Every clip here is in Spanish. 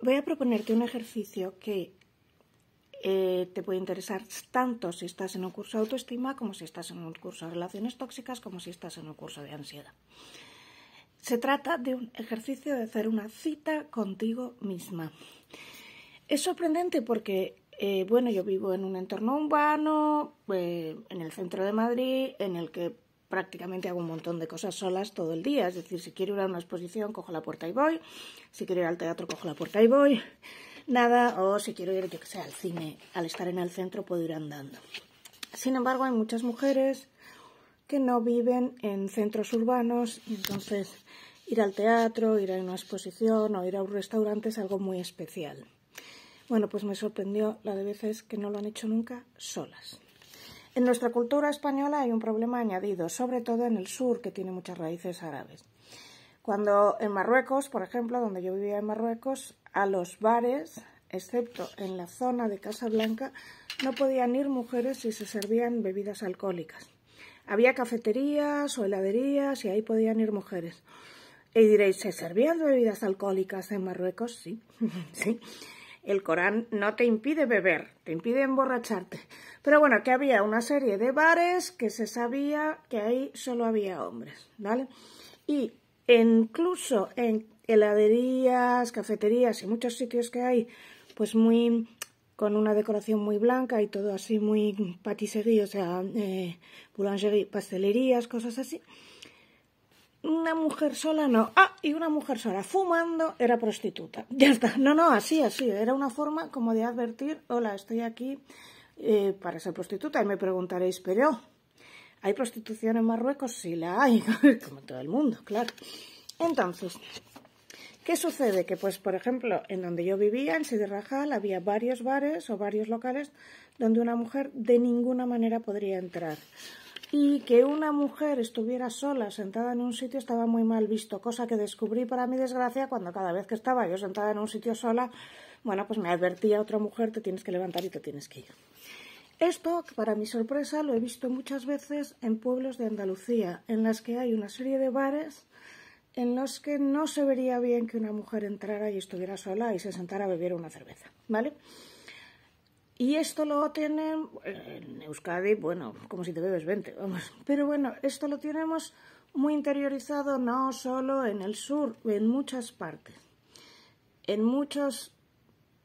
voy a proponerte un ejercicio que te puede interesar tanto si estás en un curso de autoestima, como si estás en un curso de relaciones tóxicas, como si estás en un curso de ansiedad. Se trata de un ejercicio de hacer una cita contigo misma. Es sorprendente porque, yo vivo en un entorno urbano, en el centro de Madrid, en el que prácticamente hago un montón de cosas solas todo el día. Es decir, si quiero ir a una exposición, cojo la puerta y voy. Si quiero ir al teatro, cojo la puerta y voy. Nada, o si quiero ir, al cine, al estar en el centro puedo ir andando. Sin embargo, hay muchas mujeres que no viven en centros urbanos, y entonces ir al teatro, ir a una exposición o ir a un restaurante es algo muy especial. Bueno, pues me sorprendió la de veces que no lo han hecho nunca solas. En nuestra cultura española hay un problema añadido, sobre todo en el sur, que tiene muchas raíces árabes. Cuando en Marruecos, por ejemplo, donde yo vivía en Marruecos, a los bares, excepto en la zona de Casablanca, no podían ir mujeres si se servían bebidas alcohólicas. Había cafeterías o heladerías y ahí podían ir mujeres. Y diréis, ¿se servían bebidas alcohólicas en Marruecos? Sí, sí. El Corán no te impide beber, te impide emborracharte. Pero bueno, que había una serie de bares que se sabía que ahí solo había hombres, ¿vale? Y incluso en heladerías, cafeterías y muchos sitios que hay, pues muy con una decoración muy blanca y todo así muy patisserie, o sea, boulangerie, pastelerías, cosas así. Una mujer sola no. Y una mujer sola fumando era prostituta. Ya está. No, así. Era una forma como de advertir, hola, estoy aquí para ser prostituta. Y me preguntaréis, pero ¿hay prostitución en Marruecos? Sí la hay, como todo el mundo, claro. Entonces, ¿qué sucede? Que, pues, por ejemplo, en donde yo vivía, en Sidi Rajal, había varios bares o varios locales donde una mujer de ninguna manera podría entrar. Y que una mujer estuviera sola, sentada en un sitio, estaba muy mal visto, cosa que descubrí para mi desgracia cuando cada vez que estaba yo sentada en un sitio sola, bueno, pues me advertía otra mujer, te tienes que levantar y te tienes que ir. Esto, para mi sorpresa, lo he visto muchas veces en pueblos de Andalucía, en las que hay una serie de bares en los que no se vería bien que una mujer entrara y estuviera sola y se sentara a beber una cerveza, ¿vale? Y esto lo tienen en Euskadi, bueno, como si te bebes 20, vamos. Pero bueno, esto lo tenemos muy interiorizado no solo en el sur, en muchas partes. En muchos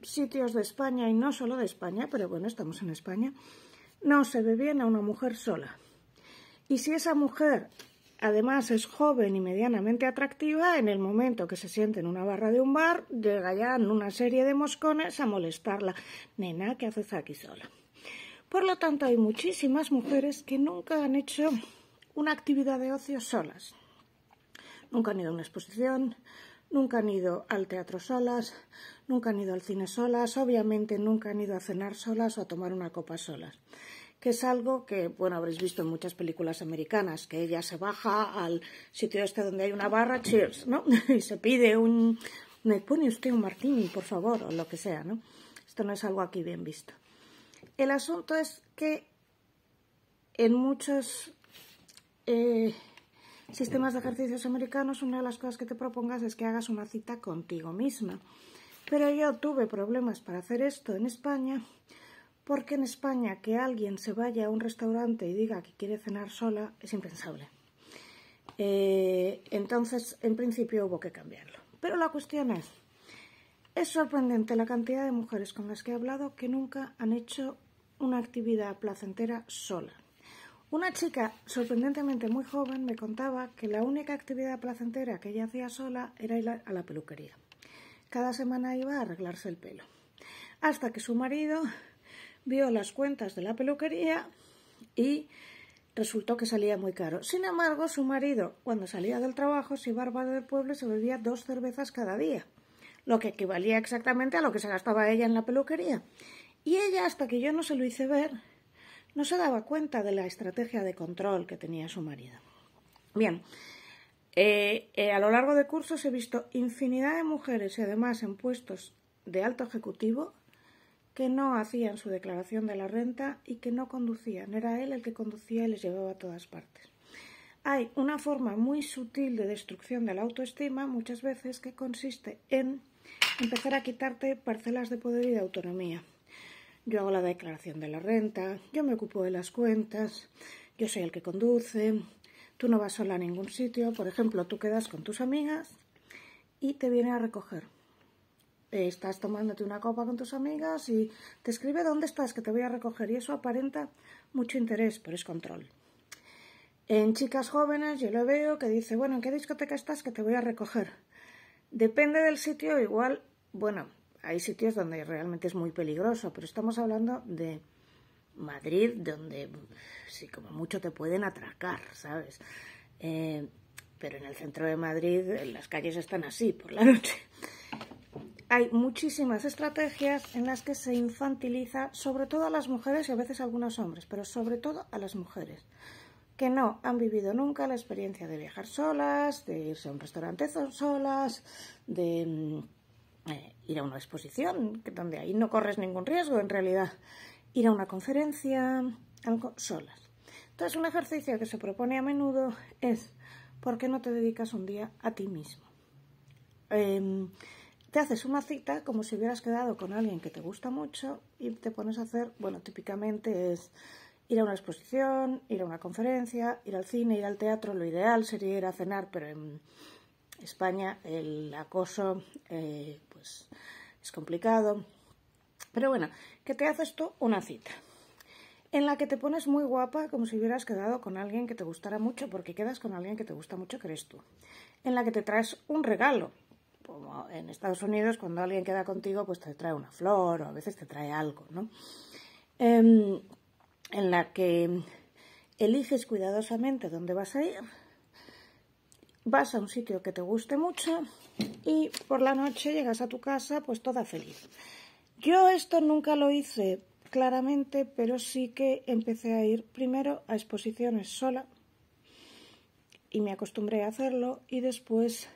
sitios de España, y no solo de España, pero bueno, estamos en España, no se ve bien a una mujer sola. Y si esa mujer además es joven y medianamente atractiva, en el momento que se siente en una barra de un bar, llegan una serie de moscones a molestarla. Nena, ¿qué haces aquí sola? Por lo tanto, hay muchísimas mujeres que nunca han hecho una actividad de ocio solas. Nunca han ido a una exposición, nunca han ido al teatro solas, nunca han ido al cine solas, obviamente nunca han ido a cenar solas o a tomar una copa solas. Que es algo que, bueno, habréis visto en muchas películas americanas, que ella se baja al sitio este donde hay una barra, cheers, ¿no? Y se pide me pone usted un martini, por favor, o lo que sea, ¿no? Esto no es algo aquí bien visto. El asunto es que en muchos sistemas de ejercicios americanos, una de las cosas que te propongas es que hagas una cita contigo misma. Pero yo tuve problemas para hacer esto en España, porque en España que alguien se vaya a un restaurante y diga que quiere cenar sola es impensable. Entonces, en principio hubo que cambiarlo. Pero la cuestión es sorprendente la cantidad de mujeres con las que he hablado que nunca han hecho una actividad placentera sola. Una chica sorprendentemente muy joven me contaba que la única actividad placentera que ella hacía sola era ir a la peluquería. Cada semana iba a arreglarse el pelo. Hasta que su marido vio las cuentas de la peluquería y resultó que salía muy caro. Sin embargo, su marido, cuando salía del trabajo, se iba al bar del pueblo y se bebía 2 cervezas cada día, lo que equivalía exactamente a lo que se gastaba ella en la peluquería. Y ella, hasta que yo no se lo hice ver, no se daba cuenta de la estrategia de control que tenía su marido. Bien, a lo largo de cursos he visto infinidad de mujeres y además en puestos de alto ejecutivo que no hacían su declaración de la renta y que no conducían. Era él el que conducía y les llevaba a todas partes. Hay una forma muy sutil de destrucción de la autoestima, muchas veces, que consiste en empezar a quitarte parcelas de poder y de autonomía. Yo hago la declaración de la renta, yo me ocupo de las cuentas, yo soy el que conduce, tú no vas sola a ningún sitio. Por ejemplo, tú quedas con tus amigas y te viene a recoger. Estás tomándote una copa con tus amigas y te escribe dónde estás, que te voy a recoger, y eso aparenta mucho interés, pero es control. En chicas jóvenes yo lo veo que dice, bueno, ¿en qué discoteca estás? Que te voy a recoger. Depende del sitio, igual, bueno, hay sitios donde realmente es muy peligroso, pero estamos hablando de Madrid, donde sí, como mucho te pueden atracar, ¿sabes? Pero en el centro de Madrid las calles están así por la noche. Hay muchísimas estrategias en las que se infantiliza, sobre todo a las mujeres y a veces a algunos hombres, pero sobre todo a las mujeres, que no han vivido nunca la experiencia de viajar solas, de irse a un restaurante solas, de ir a una exposición, donde ahí no corres ningún riesgo en realidad, ir a una conferencia, algo solas. Entonces, un ejercicio que se propone a menudo es, ¿por qué no te dedicas un día a ti mismo? Te haces una cita como si hubieras quedado con alguien que te gusta mucho y te pones a hacer, bueno, típicamente es ir a una exposición, ir a una conferencia, ir al cine, ir al teatro. Lo ideal sería ir a cenar, pero en España el acoso pues es complicado. Pero bueno, que te haces tú una cita en la que te pones muy guapa como si hubieras quedado con alguien que te gustara mucho, porque quedas con alguien que te gusta mucho, que eres tú. En la que te traes un regalo, como en Estados Unidos cuando alguien queda contigo pues te trae una flor o a veces te trae algo, ¿no? En la que eliges cuidadosamente dónde vas a ir, vas a un sitio que te guste mucho y por la noche llegas a tu casa pues toda feliz. Yo esto nunca lo hice claramente, pero sí que empecé a ir primero a exposiciones sola y me acostumbré a hacerlo, y después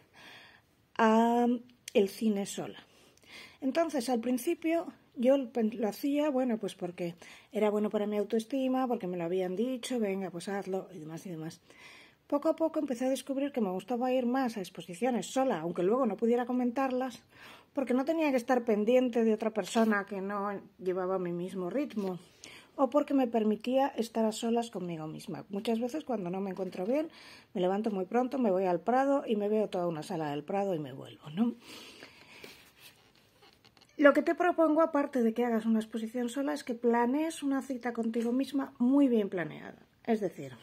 a el cine sola. Entonces, al principio yo lo hacía, bueno, pues porque era bueno para mi autoestima, porque me lo habían dicho, venga, pues hazlo, y demás y demás. Poco a poco empecé a descubrir que me gustaba ir más a exposiciones sola, aunque luego no pudiera comentarlas, porque no tenía que estar pendiente de otra persona que no llevaba mi mismo ritmo, o porque me permitía estar a solas conmigo misma. Muchas veces cuando no me encuentro bien, me levanto muy pronto, me voy al Prado y me veo toda una sala del Prado y me vuelvo, ¿no? Lo que te propongo, aparte de que hagas una exposición sola, es que planees una cita contigo misma muy bien planeada. Es decir,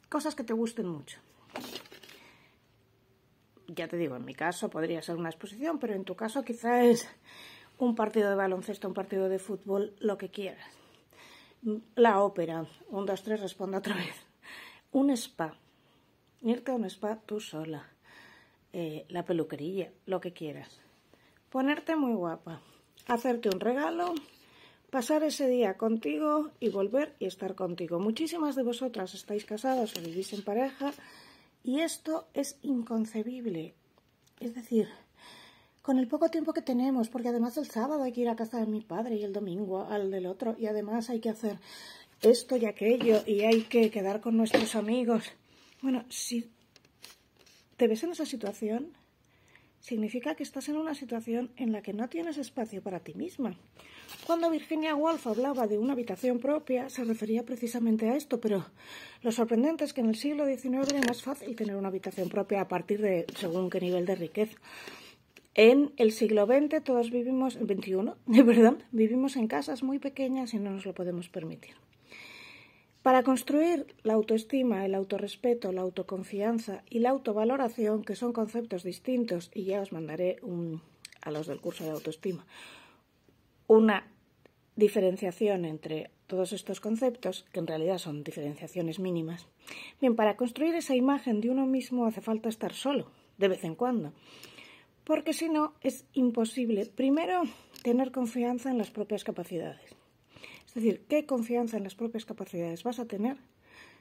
cosas que te gusten mucho. Ya te digo, en mi caso podría ser una exposición, pero en tu caso quizá es un partido de baloncesto, un partido de fútbol, lo que quieras. La ópera, 1, 2, 3, responda otra vez. Un spa, irte a un spa tú sola. La peluquería, lo que quieras. Ponerte muy guapa, hacerte un regalo, pasar ese día contigo y volver y estar contigo. Muchísimas de vosotras estáis casadas o vivís en pareja y esto es inconcebible. Es decir, con el poco tiempo que tenemos, porque además el sábado hay que ir a casa de mi padre y el domingo al del otro, y además hay que hacer esto y aquello y hay que quedar con nuestros amigos. Bueno, si te ves en esa situación, significa que estás en una situación en la que no tienes espacio para ti misma. Cuando Virginia Woolf hablaba de una habitación propia, se refería precisamente a esto, pero lo sorprendente es que en el siglo XIX era más fácil tener una habitación propia a partir de según qué nivel de riqueza. En el siglo XX todos vivimos, XXI, vivimos en casas muy pequeñas y no nos lo podemos permitir. Para construir la autoestima, el autorrespeto, la autoconfianza y la autovaloración, que son conceptos distintos, y ya os mandaré a los del curso de autoestima una diferenciación entre todos estos conceptos, que en realidad son diferenciaciones mínimas. Bien, para construir esa imagen de uno mismo hace falta estar solo, de vez en cuando, porque si no es imposible, primero, tener confianza en las propias capacidades. Es decir, ¿qué confianza en las propias capacidades vas a tener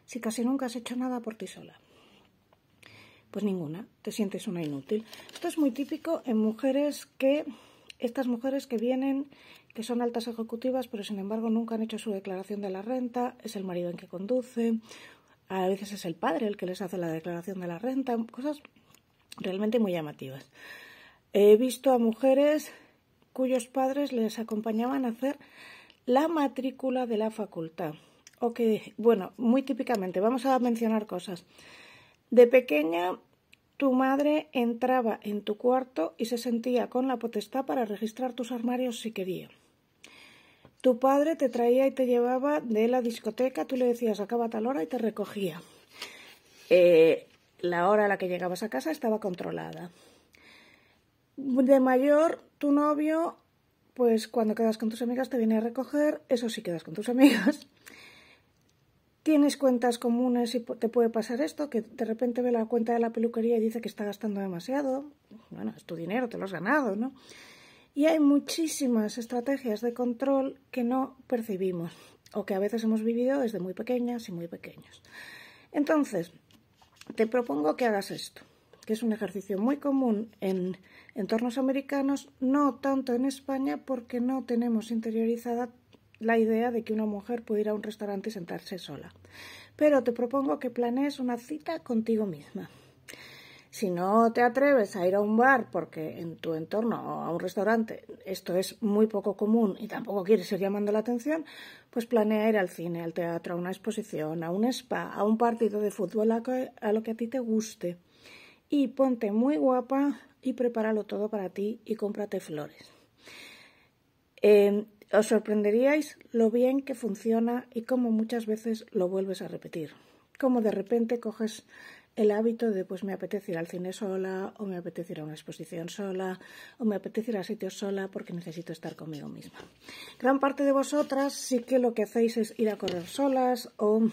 si casi nunca has hecho nada por ti sola? Pues ninguna, te sientes una inútil. Esto es muy típico en estas mujeres que vienen, que son altas ejecutivas, pero sin embargo nunca han hecho su declaración de la renta, es el marido en que conduce, A veces es el padre el que les hace la declaración de la renta, cosas realmente muy llamativas. He visto a mujeres cuyos padres les acompañaban a hacer la matrícula de la facultad. O que, bueno, muy típicamente, vamos a mencionar cosas. De pequeña, tu madre entraba en tu cuarto y se sentía con la potestad para registrar tus armarios si quería. Tu padre te traía y te llevaba de la discoteca, tú le decías acaba tal hora y te recogía. La hora a la que llegabas a casa estaba controlada. De mayor, tu novio, pues cuando quedas con tus amigas te viene a recoger, eso sí quedas con tus amigas. Tienes cuentas comunes y te puede pasar esto, que de repente ve la cuenta de la peluquería y dice que está gastando demasiado. Bueno, es tu dinero, te lo has ganado, ¿no? Y hay muchísimas estrategias de control que no percibimos o que a veces hemos vivido desde muy pequeñas y muy pequeños. Entonces, te propongo que hagas esto, que es un ejercicio muy común en entornos americanos, no tanto en España porque no tenemos interiorizada la idea de que una mujer puede ir a un restaurante y sentarse sola. Pero te propongo que planees una cita contigo misma. Si no te atreves a ir a un bar porque en tu entorno o a un restaurante esto es muy poco común y tampoco quieres ir llamando la atención, pues planea ir al cine, al teatro, a una exposición, a un spa, a un partido de fútbol, a lo que a ti te guste. Y ponte muy guapa y prepáralo todo para ti y cómprate flores. Os sorprenderíais lo bien que funciona y cómo muchas veces lo vuelves a repetir. Cómo de repente coges el hábito de pues me apetece ir al cine sola, o me apetece ir a una exposición sola, o me apetece ir a sitios sola porque necesito estar conmigo misma. Gran parte de vosotras sí que lo que hacéis es ir a correr solas o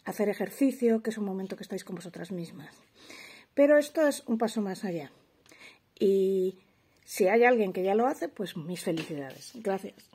hacer ejercicio, que es un momento que estáis con vosotras mismas. Pero esto es un paso más allá. Y si hay alguien que ya lo hace, pues mis felicidades. Gracias.